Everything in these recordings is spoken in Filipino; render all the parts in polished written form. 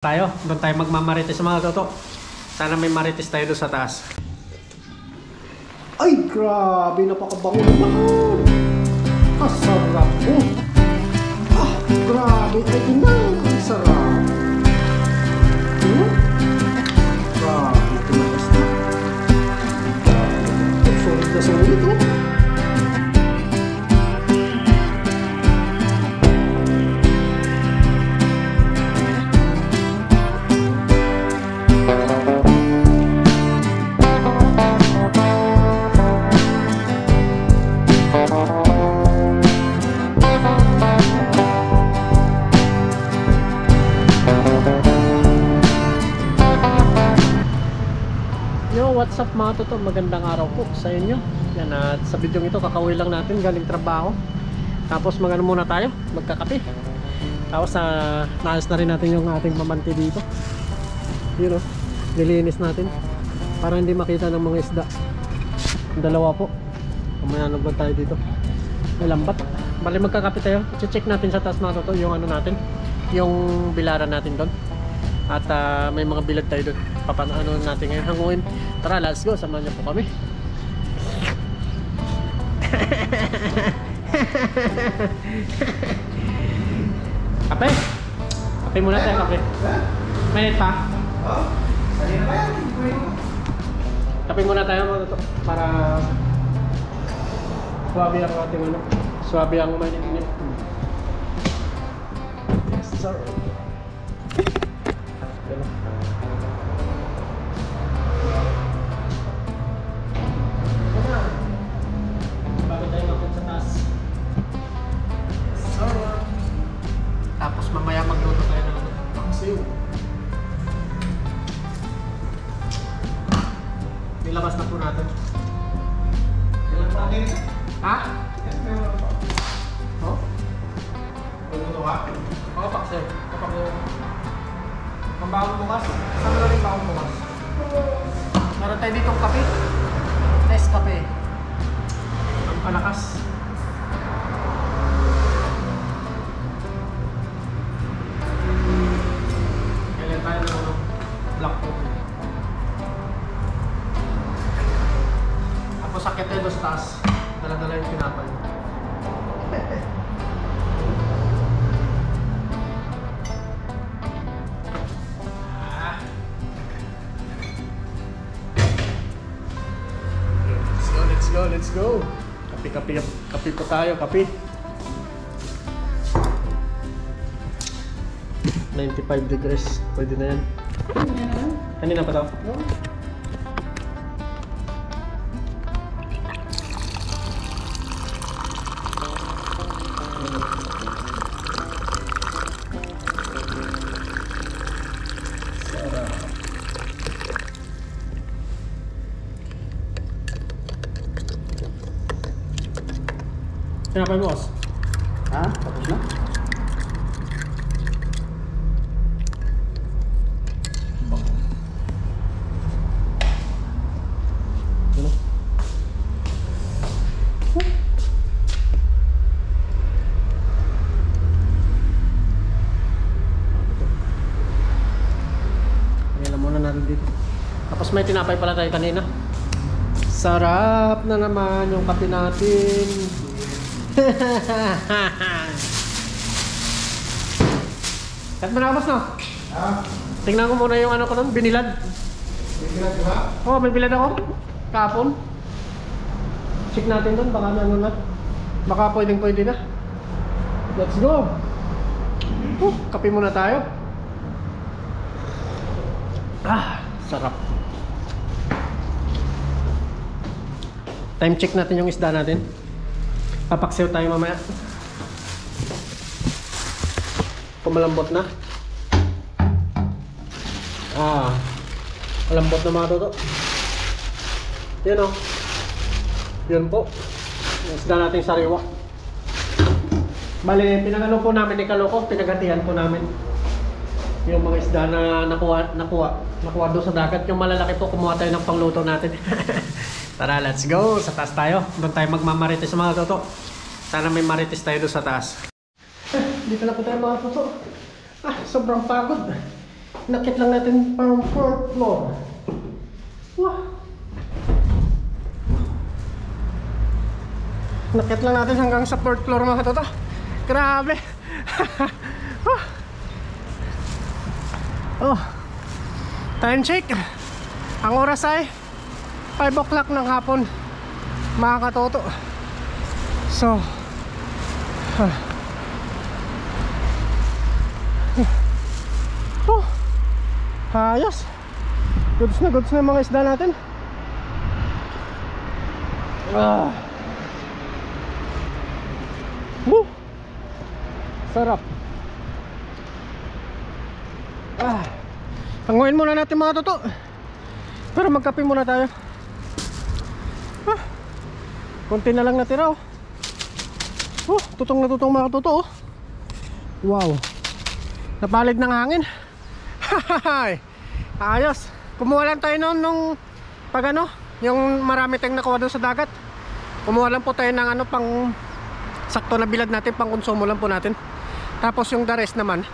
Doon tayo magmamarites mga toto. Sana may marites tayo doon sa taas. Ay, grabe, napakabango naman. Masarap po. Grabe, ay ang sarap. Grabe, tumakas na. Sulit na sulit, oh. What's up mga toto, magandang araw po sa inyo. Yan, at sa video ito kakauwi lang natin galing trabaho. Tapos magano muna tayo, magkakape. Tapos naayos na rin natin yung ating pamanti dito. Yun o, nilinis natin para hindi makita ng mga isda. Dalawa po. Mamaya nagban tayo dito. May lambat. Bali magkakape tayo. I-check natin sa taas mga toto yung ano natin, yung bilaran natin doon. At may mga bilad tayo doon. Papaano natin ngayon hanguin. Tara, let's go. Samahan niyo po kami. Kape? Kape muna tayo, kape. Mainit pa? Oo. Kape muna tayo mga to. Para swabe ang ating ano. Swabe ang mainit-init. Yes, sir. Tapos mamaya magluto tayo ng pangsiw. Nilabas na po natin. Ha? Oh? Magluto ka? Oo, paksiw. Kapag pambawang bukas. Saan na rin bawang bukas? Meron tayo ditong kape. Test kape. Ang kalakas. Kailan tayo ng black coffee. Tapos sakit tayo sa taas. Dala-dala yung pinapal. Let's go. Kape po tayo, kape. 95 degrees. Pwede na yan. Kanina pa daw? Oo. Kenapa bos? Ah, tapos na? Ayan muna natin dito. Tapos may tinapay pala tayo kanina. Sarap na naman yung kape natin. Kat mo na, boss, no? Ah? Tingnan ko muna yung ano ko nun, binilad. May bilad ka ba? Oo, may bilad ako. Kapon. Check natin dun, baka ano na. Baka pwede na. Let's go. Kape muna tayo. Sarap. Time check natin yung isda natin. Papaksiw tayo mamaya. Pumalambot na. Malambot na mga toto. Yan o. Yun po. Yung isda nating sariwa. Bali, pinagano po namin ni Kaloko. Pinagatihan po namin yung mga isda na nakuha doon sa dagat. Yung malalaki po, kumuha tayo ng pangluto natin. Tara, let's go. Sa taas tayo. Doon tayo magmamarites mga toto. Sana may marites tayo doon sa taas. Dito na po tayo mga toto. Sobrang pagod. Nakit lang natin pang 4th floor. Wah. Nakit lang natin hanggang sa 4th floor mga toto. Grabe. Oh. Time check. Ang oras ay 5 o'clock ng hapon mga katoto. So ayos. Goods na yung mga isda natin. Sarap. Hanguin muna natin mga toto. Pero magkape muna tayo. Konti na lang natira. Tutong na tutong mga toto. Wow. Napalid ng hangin. Ayos. Kumuha lang tayo noon nung pag ano, yung marami tayong nakuha doon sa dagat. Kumuha lang po tayo ng ano, pang sakto na bilad natin, pang konsumo lang po natin. Tapos yung the rest naman,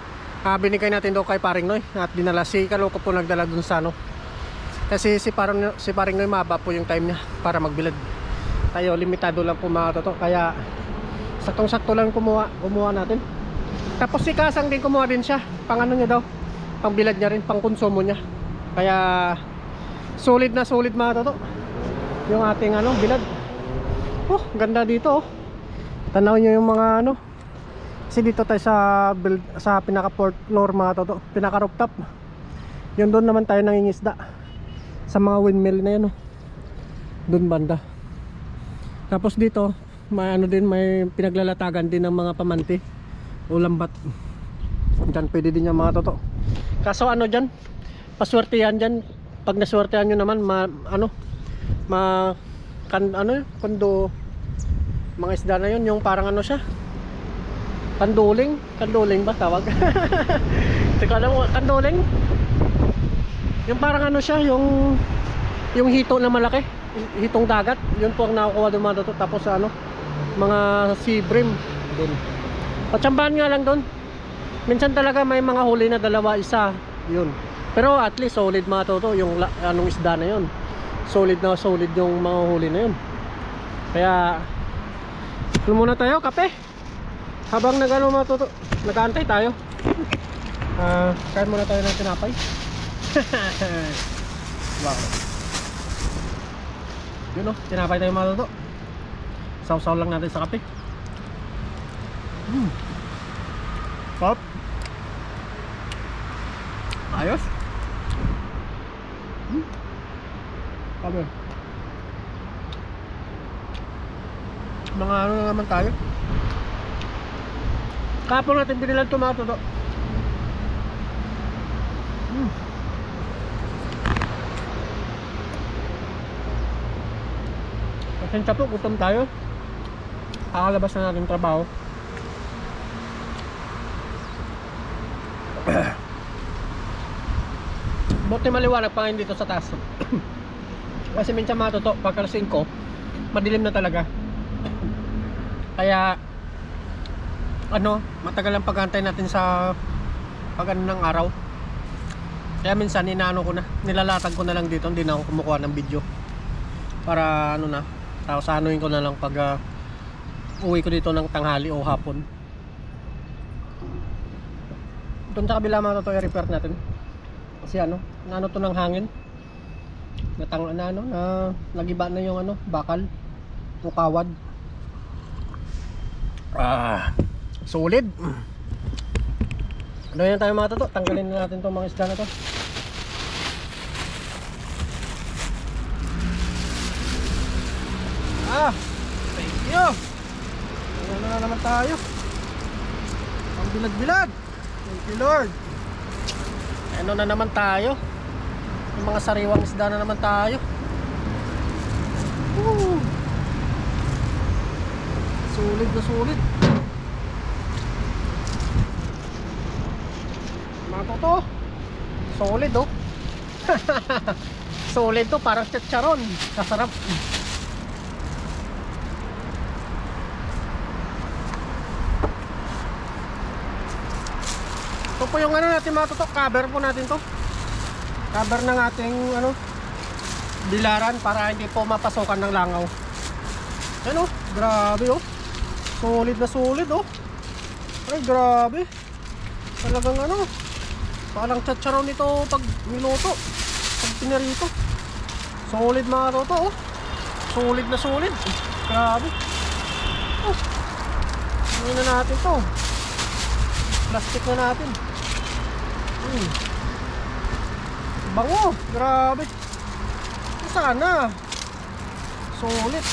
binigay natin doon kay Paring Noy. At dinala si Kaloko po nagdala doon sa ano. Kasi si Paring Noy maba po yung time niya para magbilad. Tayo limitado lang po mga toto. Kaya saktong-sakto lang kumuha natin. Tapos si Kasang din kumuha din siya. Pang ano niya daw, pang bilad niya rin, pang konsumo niya. Kaya solid na solid mga toto yung ating ano, bilad. Ganda dito. Tanaw nyo yung mga ano. Kasi dito tayo sa pinaka 4th floor mga toto, pinaka rooftop. Yun doon naman tayo nangingisda sa mga windmill na yan. Doon banda. Tapos dito may ano din, may pinaglalatagan din ng mga pamanti o lambat. Diyan pwede din yung mga toto. Kaso ano dyan, paswertehan dyan. Pag naswertehan nyo naman kondo mga isda na yun, yung parang ano siya, kanduling ba tawag? Teka lang, kanduling yung parang ano siya, yung hito na malaki, hitong dagat, yun po ang nakukuha doon mga toto. Tapos ano, mga sea bream doon, patsambahan nga lang doon. Minsan talaga may mga huli na dalawa, isa, yun. Pero at least solid mga toto yung anong isda na yun. Solid na solid yung mga huli na yun. Kaya muna tayo, kape. Habang nagano mga toto, nag-aantay tayo. Kain muna tayo ng tinapay. Wow. Yun tinapay tayo mga toto. Saw-saw lang natin sa kape. Pop. Ayos. Sabi, mga ano na naman tayo. Kapon natin binilang tomato to. Pasensya po, gutom tayo. Kakalabas na natin trabaho. Buti maliwanag pa ngayon dito sa taas. Kasi minsan mga toto, pagka 5 madilim na talaga. Kaya ano, matagal ang paghantay natin sa pag ano ng araw. Kaya minsan inaano ko na, nilalatag ko na lang dito, hindi na ako kumukuha ng video. Para ano na, tapos anuin ko na lang pag uwi ko dito ng tanghali o hapon. Doon sa kabila mga toto, i-repair natin. Kasi ano, naano to ng hangin. Nagiba na yung ano, bakal o kawad. Solid. Ano yan tayo mga toto, tanggalin na natin itong mga isda na to. Thank you. Ano na naman tayo, ang bilad-bilad. Thank you Lord. Ano na naman tayo, yung mga sariwang isda na naman tayo. Solid na solid mga toto. Solid solid to, parang chicharon. Kasarap. Ito Ito po yung ano natin mga tutok, cover po natin to. Cover ng ating ano, bilaran para hindi po mapasokan ng langaw. Ano, grabe oh. Solid na solid oh. Ay grabe. Talagang ano, parang chacharon nito pag niluto, pag pinarito. Solid mga toto oh. Solid na solid. Grabe. Oh. Ano na natin to. Plastic na natin. Bango. Grabe. Sana. Solid.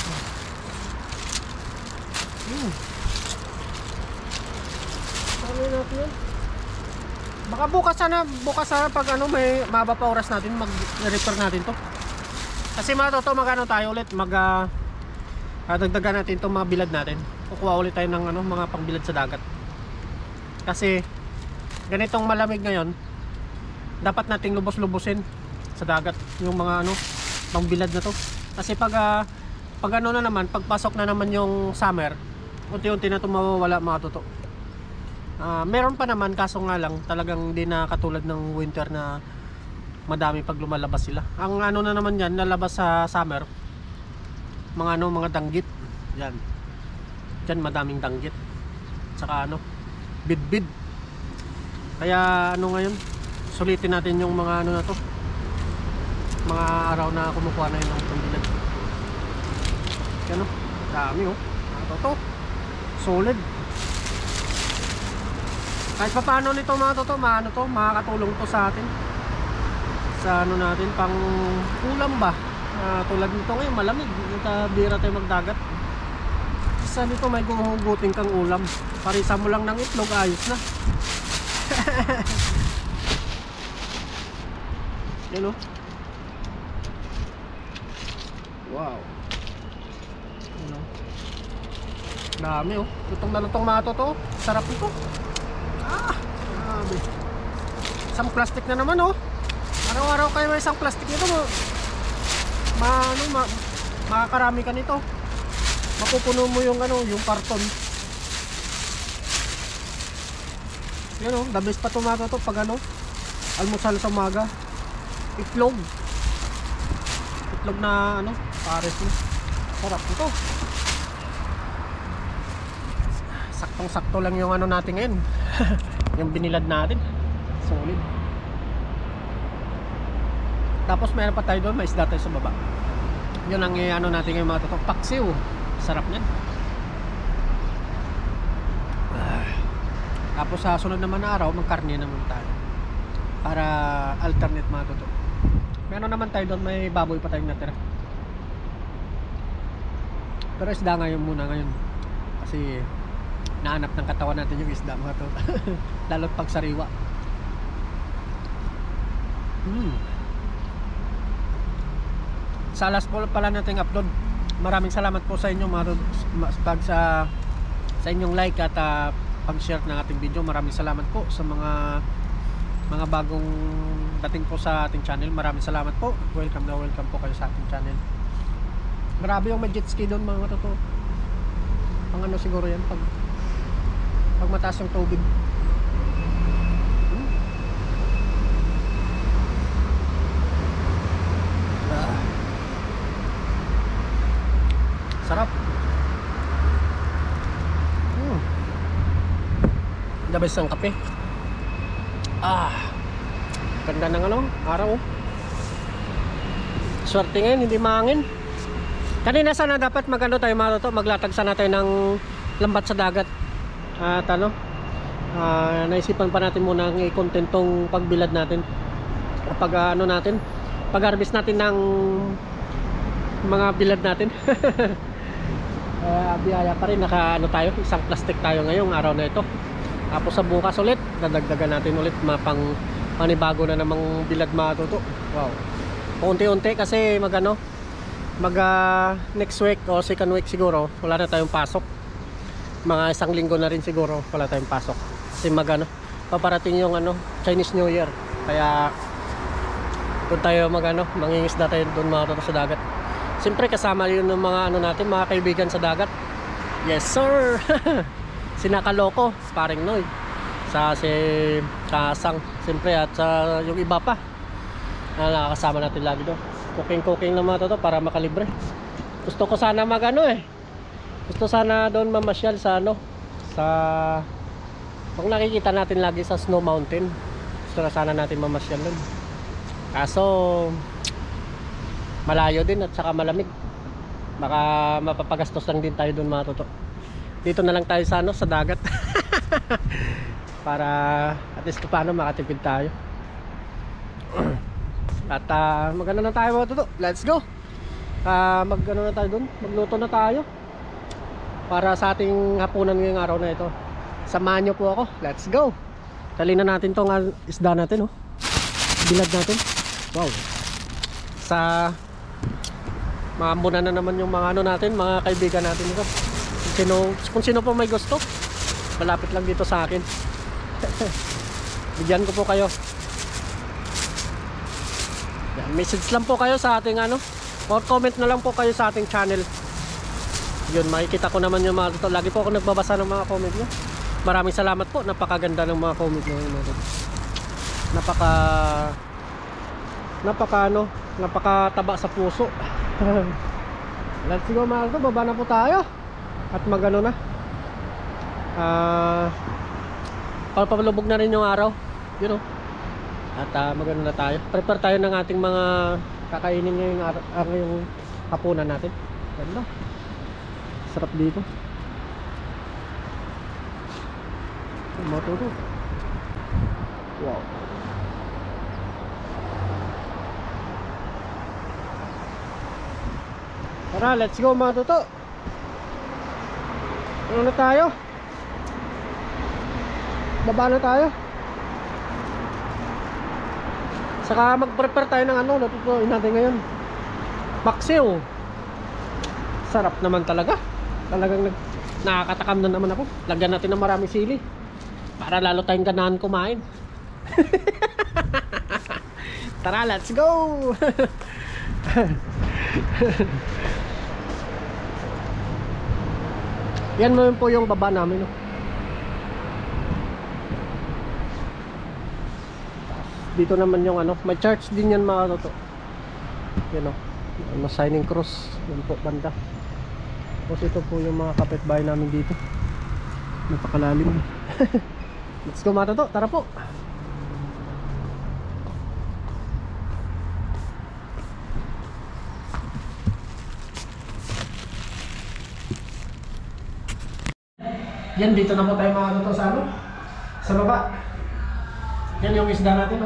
Ano natin yan? Baka bukas sana pag ano may maba pa oras natin mag-repair natin to. Kasi mga toto magano tayo ulit dagdagan natin itong mga bilad natin. Kukuha ulit tayo ng ano, mga pangbilad sa dagat. Kasi ganitong malamig ngayon, dapat nating lubos-lubusin sa dagat yung mga ano, pangbilad na to. Kasi pag ano na naman, pagpasok na naman yung summer, unti-unti na ito mawawala mga toto. Meron pa naman, kaso nga lang talagang hindi na katulad ng winter na madami pag lumalabas sila. Ang ano na naman yan, lalabas sa summer, mga ano, mga danggit. Diyan madaming danggit. Saka ano, bidbid. Kaya ano ngayon, sulitin natin yung mga ano na to, mga araw na kumukuha na yun ng pambilad. Yan o, dami o. Ito, solid. Kahit pa paano nito mga toto, makakatulong to sa atin. Sa ano natin, pang ulam ba? Tulad nito ngayon, malamig. Bira tayo magdagat. Sa nito may guguguting kang ulam. Parisa mo lang ng itlog, ayos na. Yan o. Wow. Yan o. Dami o. Lutong na lutong mga toto. Sarap nito. Grabe. Isang plastic na naman oh. Araw-araw kayo may isang plastic nito mo. Makakarami ka nito. Mapupuno mo yung ano, yung karton. Yan oh, the best pa tumato to pag ano, almusal sa umaga. Itlog. Itlog na ano, pares mo. Sarap ito. Saktong-sakto lang yung ano natin ngayon. Yung binilad natin. Solid. Tapos meron pa tayo doon, may isda tayo sa baba. Yun ang ano natin ngayon mga toto. Paksiw. Sarap yan. Tapos sa sunod naman na araw, magkarne naman tayo. Para alternate mga toto. Meron naman tayo doon, may baboy pa tayong natira. Pero isda ngayon muna ngayon. Kasi naanap ng katawan natin yung isda mga toto. Lalo't pag sariwa. Sa last po pala nating upload, maraming salamat po sa inyo sa inyong like at pag-share ng ating video. Maraming salamat po sa mga bagong dating po sa ating channel. Maraming salamat po. Welcome po kayo sa ating channel. Grabe yung may jet ski doon mga totoo. Pang ano siguro yan pag mataas yung tubig. Sarap. The best ang kape. Ganda ng ano, araw. Swerte ngayon, hindi mahangin. Kanina sana dapat magano tayo mga toto, maglatag sana tayo ng lambat sa dagat. At ano, naisipan pa natin muna ang i-content tong pagbilad natin. Pag ano natin, pag-harvest natin ng mga bilad natin. Biyaya pa rin, naka ano tayo, isang plastic tayo ngayong araw na ito. Tapos sa bukas ulit, dadagdagan natin ulit panibago na namang bilad mga toto. Wow. Unti-unti kasi next week o second week siguro wala na tayong pasok. Mga isang linggo na rin siguro wala tayong pasok. Kasi paparating yung Chinese New Year. Kaya doon tayo mangingisda tayo doon mga toto sa dagat. Siyempre kasama yun ng mga natin, mga kaibigan sa dagat. Yes sir. Sinakaloko, paring Noy. sa si Kasang siyempre, at sa yung iba pa na nakakasama natin lagi doon. Cooking na mga toto para makalibre. Gusto ko sana gusto sana doon mamasyal sa sa kung nakikita natin lagi sa Snow Mountain. Gusto na sana natin mamasyal doon, kaso malayo din at saka malamig, baka mapapagastos lang din tayo doon mga toto. Dito na lang tayo sa sa dagat para at least paano makatipid tayo. At magano na tayo mga toto, let's go. Magano na tayo doon, magluto na tayo para sa ating hapunan ngayong araw na ito. Samahan nyo po ako, let's go. Tali na natin tong isda natin, bilad natin. Wow, sa maambunan na naman yung mga natin, mga kaibigan natin ito. Kung sino po may gusto, malapit lang dito sa akin. Bigyan ko po kayo. Yan, message lang po kayo sa ating or comment na lang po kayo sa ating channel. Yun, makikita ko naman yung mga ito. Lagi po ako nagbabasa ng mga comment nyo. Maraming salamat po, napakaganda ng mga comment nyo. Napakataba sa puso. Let's go mga ito, baba na po tayo. At magano na papalubog na rin yung araw, at magano na tayo, prepare tayo ng ating mga kakainin ngayong hapunan natin. Ganda, sarap dito. Matuto. Wow. Tara, let's go mga toto. Ano na tayo? Baba na tayo. Saka mag-prepare tayo ng natutuin natin ngayon. Paksiw. Sarap naman talaga. Talagang nakakatakam na naman ako. Lagyan natin ng maraming sili para lalo tayong ganahan kumain. Tara, let's go. Yan mo po yung baba namin, Dito naman yung may church din yan mga toto. Yan mas signing cross. Yan po banda. Tapos ito po yung mga kapitbahay namin dito. Napakalalim. Let's go mga toto, tara po. Yan, dito na po tayo mga toto sa baba. Yan yung isda natin,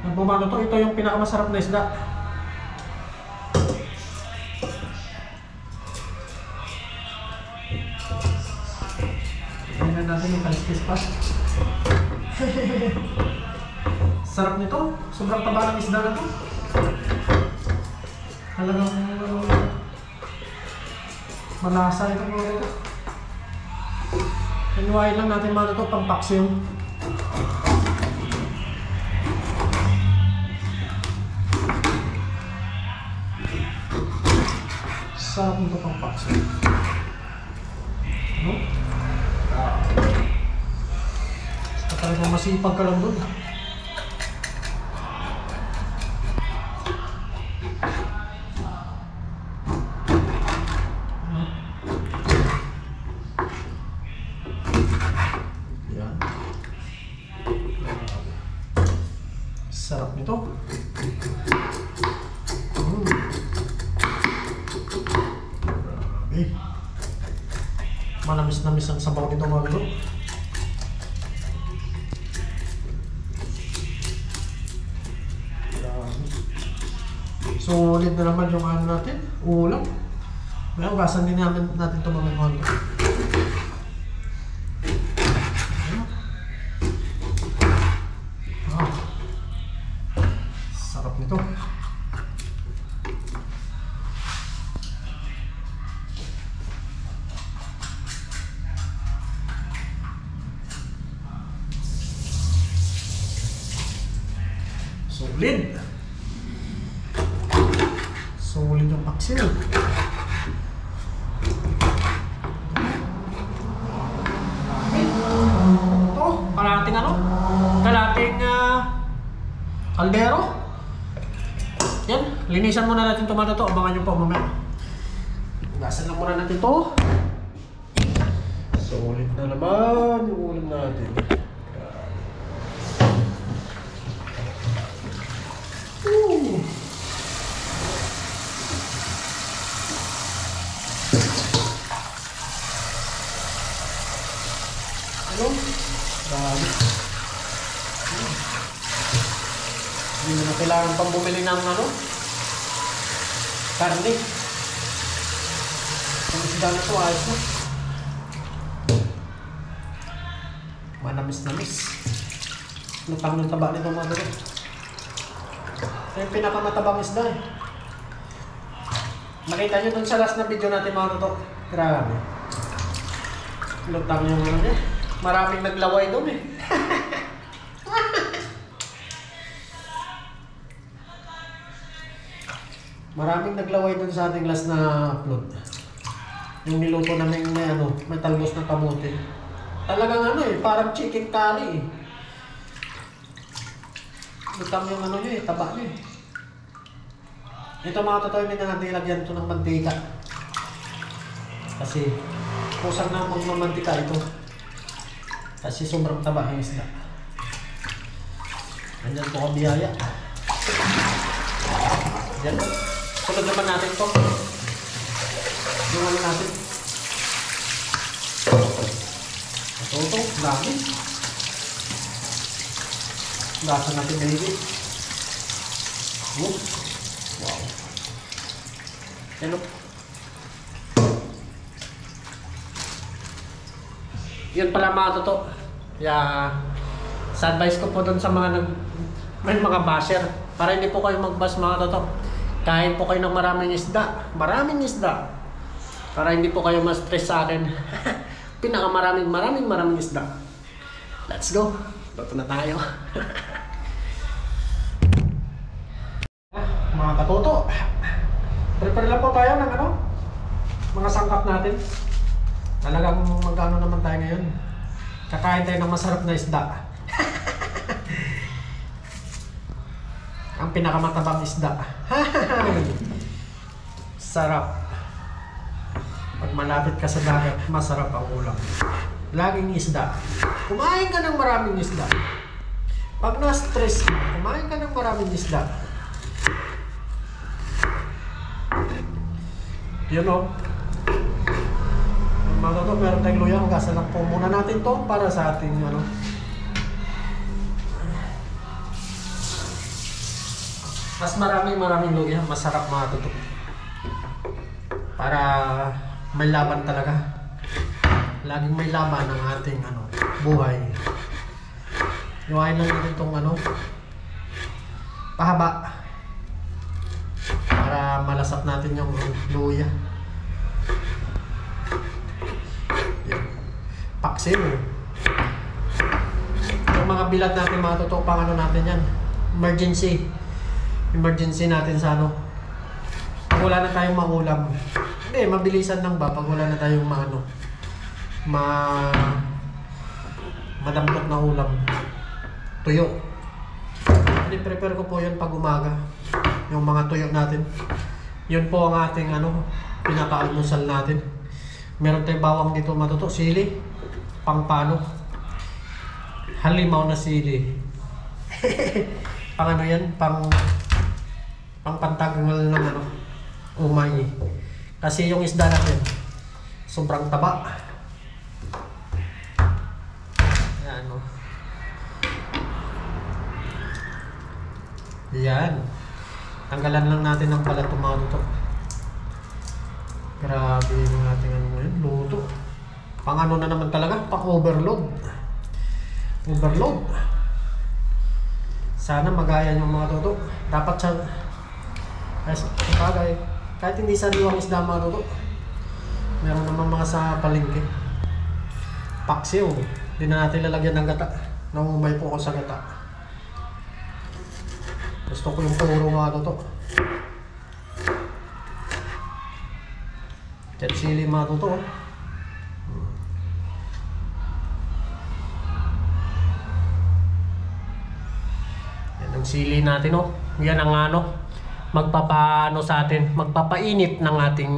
Yung bumano to, ito yung pinakamasarap na isda. Tingnan natin yung kaliskis pa. Sarap nito, sobrang taba ng isda na to. Talagang malasa ito mga ito. Inuwain lang natin mga ito pang paksiw. Sarap nito pang paksiw. Talagang masipag ka lang doon. Sarap nito. Grabe. Manamis-namis ang sabaw nito mga bro. Solid na naman yung natin, ulam. May ugasan din natin ito mga bro. Ito. Solid. Solid yung paksiw. kaldero. Yan, linisan muna natin ito mga toto. Abangan nyo po mamaya. Gasan lang muna natin ito. Sulit na naman yung ulam natin. Ano? Grabe. Hindi mo na kailangan pang bumili ng ano? Karne. Ang isda na ito, ayos na. Manamis-namis. Lutang ng taba nito mga dito. Ito yung pinakamatabang isda eh. Nakita nyo dun sa last na video natin mga dito. Grabe. Lutang yung ano niya. Maraming naglaway doon eh. Maraming naglaway doon sa ating last na upload. Yung niluto namin may ano, may talbos na kamote. Talagang ano eh, parang chicken curry eh. Lutang yung ano niya eh, taba niya eh. Ito mga totoo, hindi na natin lagyan ito ng mantika. Kasi kusang na magmamantika ito. Kasi sobrang taba yung isda. Ganyan po kabiyaya. Yan. Sunod naman natin ito. Yung ano natin. Ito, dami. Gasa natin baby. Wow. Hello. Yun pala mga totoo. Sa advice ko po doon sa mga may mga basher, para hindi po kayo mag-bash mga totoo. Kain po kayo ng maraming isda. Maraming isda. Para hindi po kayo ma-stress sa akin. Maraming isda. Let's go. Luto na tayo. Mga katoto, prepare lang po tayo ng ano, mga sangkap natin. Talagang magkano naman tayo ngayon. Kakain tayo ng masarap na isda. Ang pinakamatabang isda. Sarap. Pag malapit ka sa dagat, masarap ang ulam. Laging isda. Kumain ka ng maraming isda. Pag na-stress ka, kumain ka ng maraming isda. Yun o. Mga toto, meron tayong luya. Hugasan lang po muna natin to para sa ating ano. Mas maraming luya. Masarap mga toto. Para may laban talaga. Laging may laban ang ating ano, buhay. Iwain lang natin itong ano, pahaba. Para malasap natin yung luya. Yan. Paksin. Yung mga bilad natin mga totoo, pang ano natin yan. Emergency natin sa ano. Pag wala na tayong maulam. Hindi, mabilisan lang ba pag wala na tayong maano. Madampot na ulam. Tuyo. Prepare ko po yan pag umaga. Yung mga tuyo natin. Yun po ang ating ano, pinaka-almusal natin. Meron tayong bawang dito matuto, sili, pangpano, halimaw na sili. Pang ano yan, pang pantagal ng ano, umay. Kasi yung isda natin, sobrang taba. Yan o. Yan. Tanggalan lang natin ng balat ng mga luto. Grabe yung ating ano ngayon, luto. Pang ano na naman talaga, pang overload. Overload. Sana magaya yung mga luto. Dapat siya, kahit hindi sariwang isda mga luto. Meron naman mga sa palengke. Paksiw. Hindi na natin lalagyan ng gata. Nangumay po ako sa gata. Gusto ko yung puro mga to. Chat sili mga to. Yan ang sili natin, oh. Yan ang ano, magpapaano sa atin, magpapainit ng ating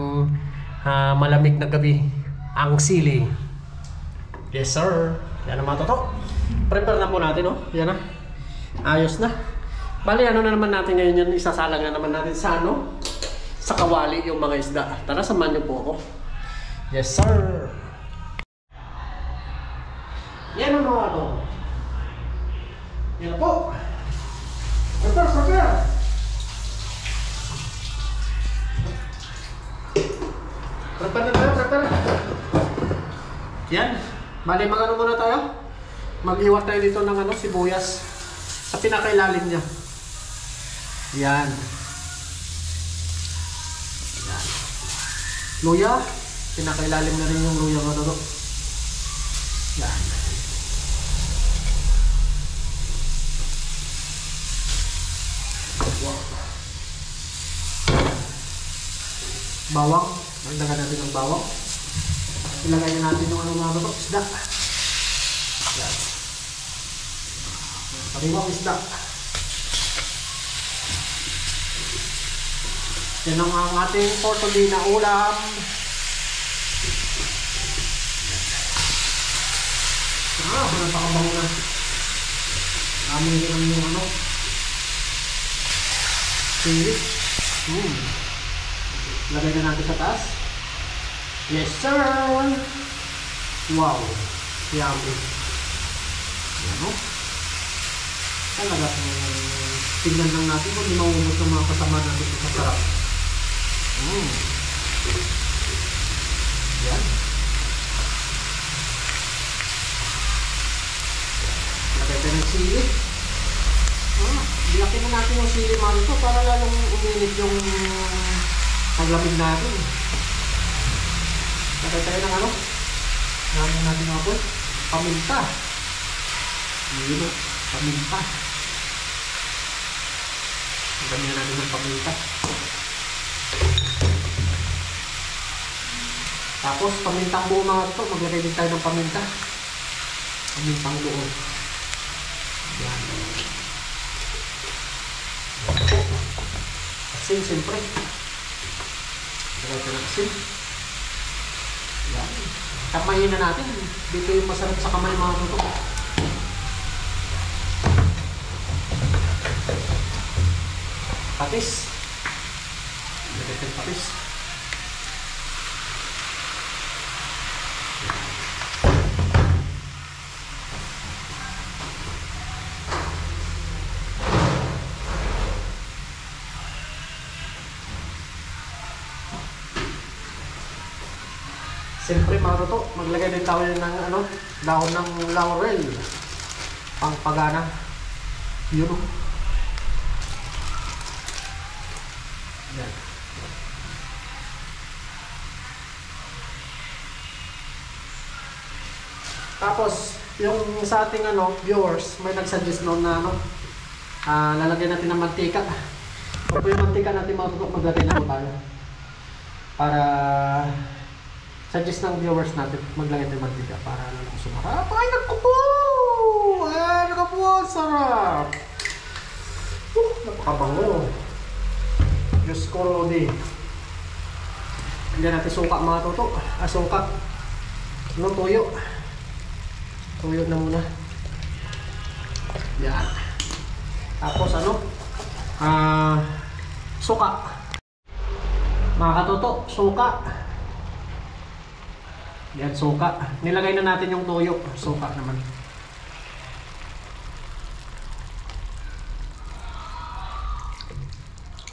malamig na gabi, ang sili. Yes sir. Yan ang mga toto. Prepare na po natin, oh. Yan na. Ayos na. Bali, ano na naman natin ngayon yan, isasalang na naman natin sa ano, sa kawali yung mga isda. Tara, samahan niyo po ako. Yes sir. Yan ang mga to. Yan po. Prepare. Prepare na tayo, prepare. Yan. Bali, mag-ano muna tayo? Mag-iwat tayo dito ng ano, sibuyas. Sa pinakailalim niya. Yan. Yan. Luya. Pinakailalim na rin yung luya mo to. Yan. Wow. Bawang. Magdagan natin ng bawang. Ilagay na natin yung ano mga to, isda. Yan. Sariwang isda. Yan ang ating for today na ulam. Napakabango na. Amin din yung ano. Sili. Lagay na natin sa taas. Yes sir! Wow! Yummy! Yan o. Talaga tignan lang natin kung hindi maubos ng mga kasama natin sa sarap. Yan. Lagay tayo ng sili. Bilakin na natin yung sili marito para lalong uminit yung paglamig natin. Lagay tayo ng ano? Namin natin mga po. Paminta. Yun o. Paminta. Lagyan natin ng paminta. Tapos pamintang buo mga ito. Maglagay din tayo ng paminta. Pamintang buo. Yan. Asin siyempre. Lagay tayo ng asin. Yan. Kamayin na natin. Dito yung masarap sa kamay mga ito. Patis. Lagay tayo patis. Siyempre mga toto, maglagay din tayo ng ano, dahon ng laurel. Pangpagana. Yun o. Yan. Tapos, yung sa ating ano, viewers, may nagsuggest noon na ano, lalagyan natin ng mantika. Pag yung mantika natin mga toto, maglagay na po tayo. Para suggest ng viewers natin maglagay ng mantika para ano lang sumarap. Ay, naku po! Ay, naku po! Sarap! Napakabango. Diyos ko, Rodi. Hindi natin suka mga toto. Suka. Ano, tuyo. Tuyo na muna. Yan. Tapos ano? Suka. Mga katoto, suka. Yan, suka. Nilagay na natin yung toyo. Suka naman.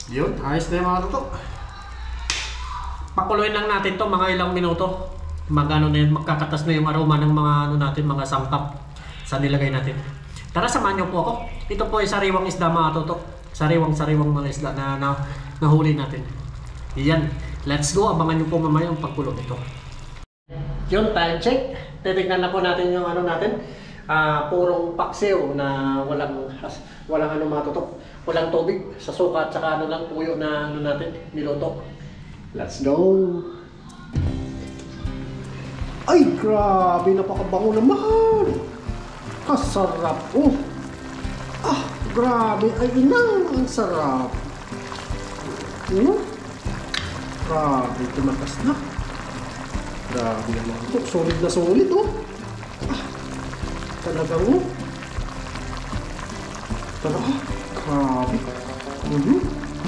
Yun, ayos na yung mga toto. Pakuluin lang natin to mga ilang minuto. Magano na yun, magkakatas na yung aroma ng mga ano natin, mga sangkap sa nilagay natin. Tara, samahan niyo po ako. Ito po ay sariwang isda mga toto. Sariwang mga isda na nahuli natin. Yan, let's go. Abangan niyo po mamaya yung pagkulo nito. Yun, time check. Titignan na po natin yung ano natin. Purong paksiw na walang ano matutok. Walang tubig sa suka at saka ano lang puyo na ano natin, niluto. Let's go! Ay, grabe, napakabango naman! Kasarap! Oh! Grabe, ay inang, ang sarap. Grabe, tumakas na. Grabe naman ito, solid na solid oh. Talagang talaga, grabe.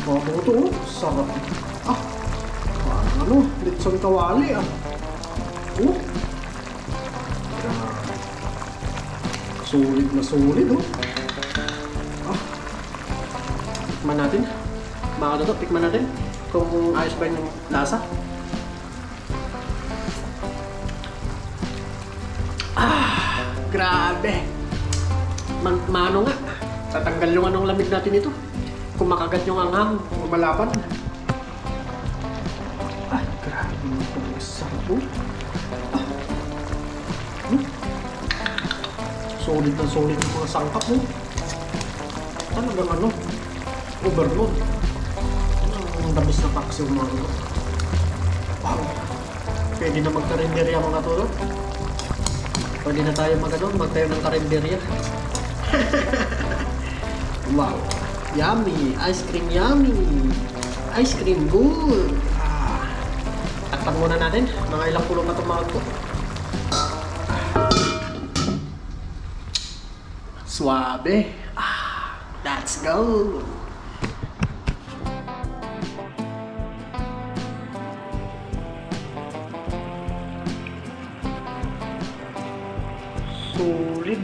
Bago ito oh, sarap. Parang ano, litson kawali grabe. Solid na solid oh. Tikman natin. Mga toto, tikman natin kung ayos ba yung lasa. Grabe. Mano nga. Tatanggal yung anong lamig natin ito. Kung makagat yung anghang, lumalaban. Grabe yung sarap oh. Solid na solid yung mga sangkap mo. Talagang ano, overload. Ang dabis na paksi yung mga ito. Wow. Pwede na magkarinderya mga tulad. Pwede na tayo magtayo ng karinderya. Wow. Yummy. Ice cream yummy. Ice cream good. Takpan muna natin. Mga ilang pulo pa itong mga ito. Suabe. Let's go. Solid.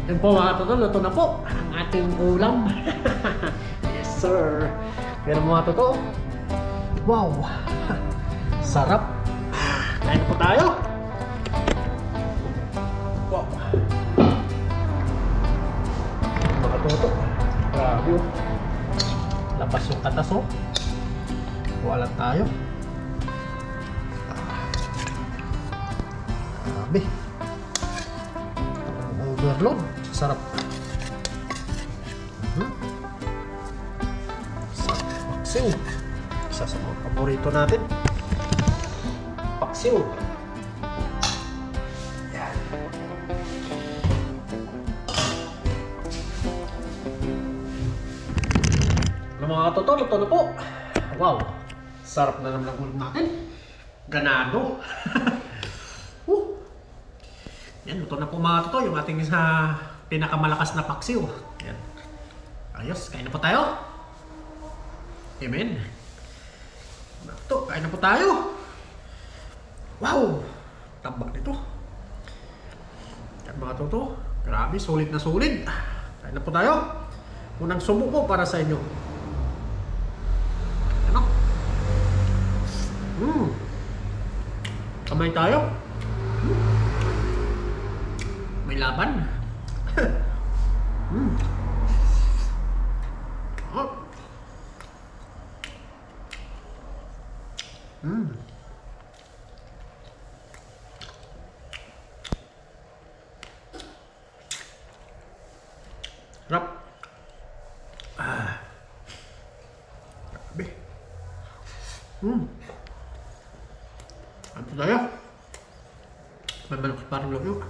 Yan po mga totoo, luto na po ang ating ulam. Yes sir. Yan mga totoo. Wow. Sarap. Kain na po tayo. Wow. Mga totoo. Grabe oh. Labas yung katas oh. Wala tayo. Grabe. Overload. Sarap. Sarap. Paksiw. Isa sa mga paborito natin. Paksiw. Yan. Mga totoo, luto na po. Wow. Sarap na naman ang ulam natin. Ganado. Yan, luto na po mga totoo. Yung ating sa pinakamalakas na paksiw. Yan. Ayos, kain na po tayo. Amen. Ito, kain na po tayo. Wow! Tabak nito. Yan mga totoo. Grabe, solid na solid. Kain na po tayo. Unang sumo po para sa inyo. Ano? Kamay tayo. May laban. Oh. Sarap. Grabe. Ano tayo? May manok parang loob.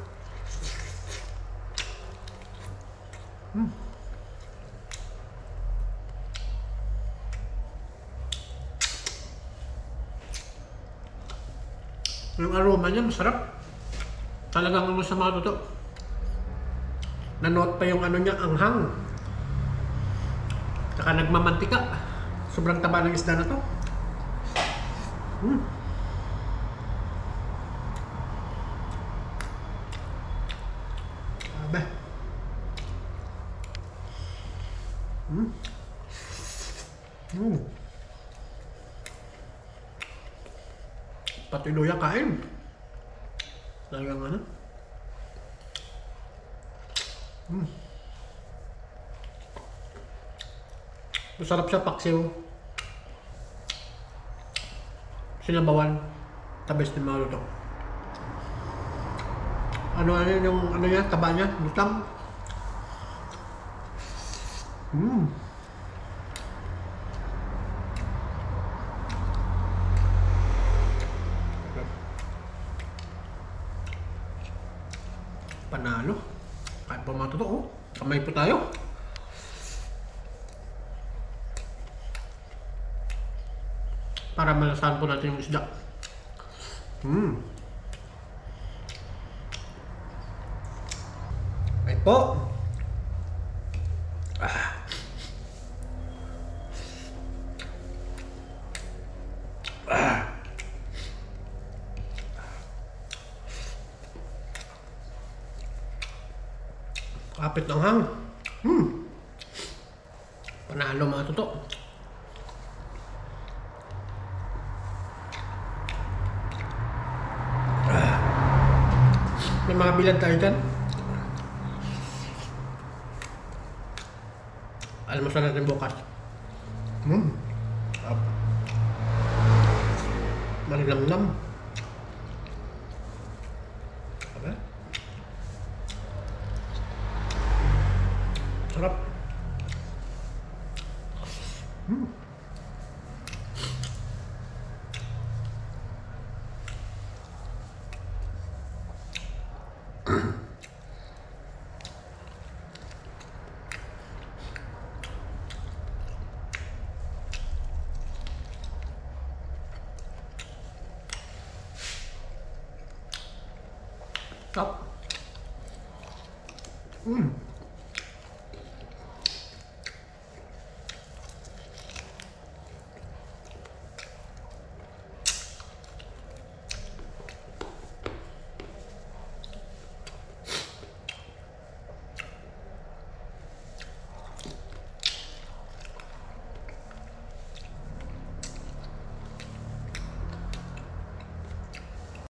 Yung aroma niya masarap. Talagang ano sa mga totoo. Nanoot pa yung ano niya, anghang. Saka nagmamantika. Sobrang taba ng isda na to. Abe. Pati luya kain. Talagang ano? Masarap siya, paksiw. Sinabawan. Tabes din mga luto. Ano yung ano niya, taba niya, lutang. Panalo. Kahit pa mga totoo, kamay po tayo. Para malasahan po natin yung isda. Ay po. Kapit ng hang. Panalo mga totoo. May mga bilad tayo dyan. Almusal natin bukas. Malinamnam. Aba? Sarap. Stop.